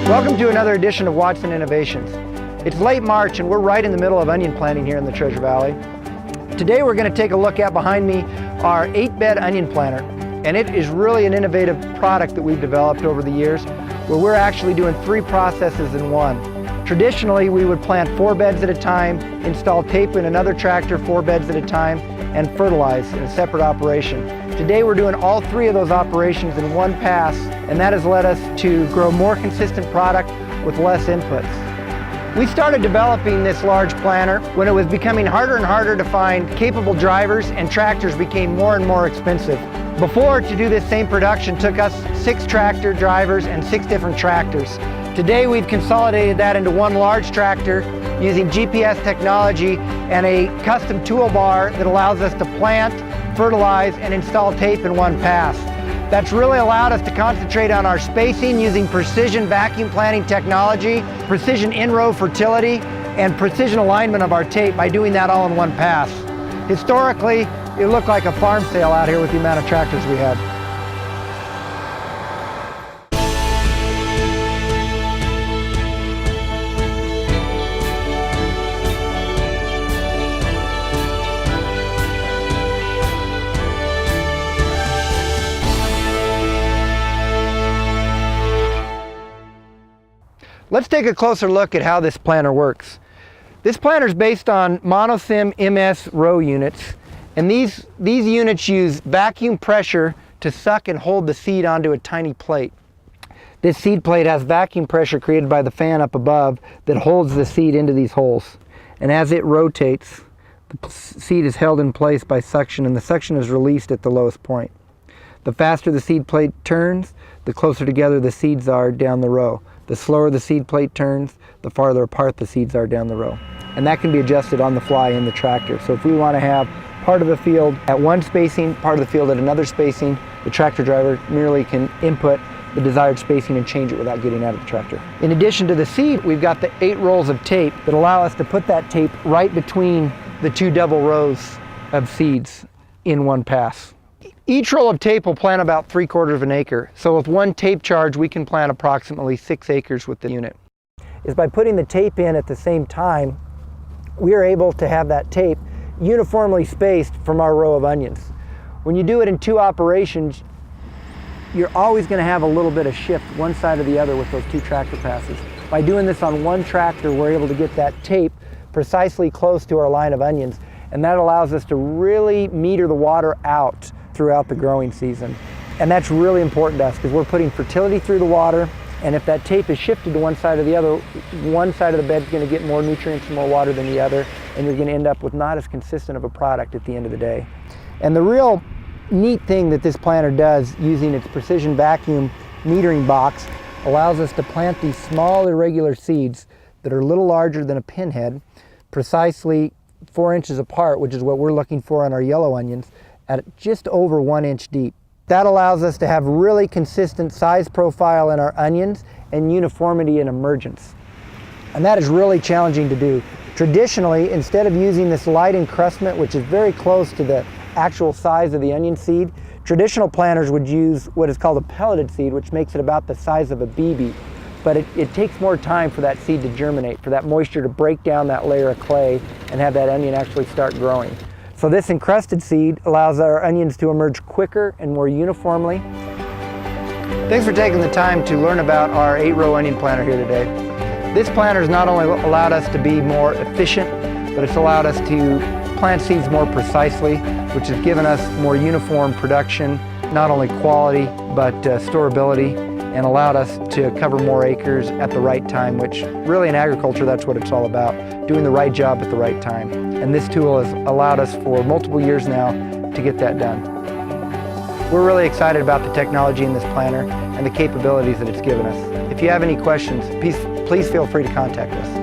Welcome to another edition of Watson Innovations. It's late March and we're right in the middle of onion planting here in the Treasure Valley. Today we're going to take a look at behind me our 8-bed onion planter, and it is really an innovative product that we've developed over the years where we're actually doing 3 processes in one. Traditionally we would plant 4 beds at a time, install tape in another tractor 4 beds at a time, and fertilize in a separate operation. Today we're doing all 3 of those operations in one pass, and that has led us to grow more consistent product with less inputs. We started developing this large planter when it was becoming harder and harder to find capable drivers, and tractors became more and more expensive. Before, to do this same production took us 6 tractor drivers and 6 different tractors. Today we've consolidated that into one large tractor using GPS technology and a custom toolbar that allows us to plant, fertilize, and install tape in one pass. That's really allowed us to concentrate on our spacing using precision vacuum planting technology, precision in-row fertility, and precision alignment of our tape by doing that all in one pass. Historically, it looked like a farm sale out here with the amount of tractors we had. Let's take a closer look at how this planter works. This planter is based on monosim MS row units, and these units use vacuum pressure to suck and hold the seed onto a tiny plate. This seed plate has vacuum pressure created by the fan up above that holds the seed into these holes. And as it rotates, the seed is held in place by suction, and the suction is released at the lowest point. The faster the seed plate turns, the closer together the seeds are down the row. The slower the seed plate turns, the farther apart the seeds are down the row. And that can be adjusted on the fly in the tractor. So if we want to have part of the field at one spacing, part of the field at another spacing, the tractor driver merely can input the desired spacing and change it without getting out of the tractor. In addition to the seed, we've got the 8 rolls of tape that allow us to put that tape right between the 2 double rows of seeds in one pass. Each roll of tape will plant about 3/4 of an acre. So with one tape charge, we can plant approximately 6 acres with the unit. Is by putting the tape in at the same time, we are able to have that tape uniformly spaced from our row of onions. When you do it in 2 operations, you're always going to have a little bit of shift one side or the other with those 2 tractor passes. By doing this on one tractor, we're able to get that tape precisely close to our line of onions, and that allows us to really meter the water out throughout the growing season. And that's really important to us because we're putting fertility through the water, and if that tape is shifted to one side or the other, one side of the bed is going to get more nutrients and more water than the other, and you're going to end up with not as consistent of a product at the end of the day. And the real neat thing that this planter does, using its precision vacuum metering box, allows us to plant these small irregular seeds that are a little larger than a pinhead, precisely 4 inches apart, which is what we're looking for on our yellow onions, at just over 1 inch deep. That allows us to have really consistent size profile in our onions and uniformity in emergence. And that is really challenging to do. Traditionally, instead of using this light encrustment, which is very close to the actual size of the onion seed, traditional planters would use what is called a pelleted seed, which makes it about the size of a BB. But it takes more time for that seed to germinate, for that moisture to break down that layer of clay and have that onion actually start growing. So this encrusted seed allows our onions to emerge quicker and more uniformly. Thanks for taking the time to learn about our 8-row onion planter here today. This planter has not only allowed us to be more efficient, but it's allowed us to plant seeds more precisely, which has given us more uniform production, not only quality, but storability, and allowed us to cover more acres at the right time, which really in agriculture, that's what it's all about, doing the right job at the right time. And this tool has allowed us for multiple years now to get that done. We're really excited about the technology in this planter and the capabilities that it's given us. If you have any questions, please feel free to contact us.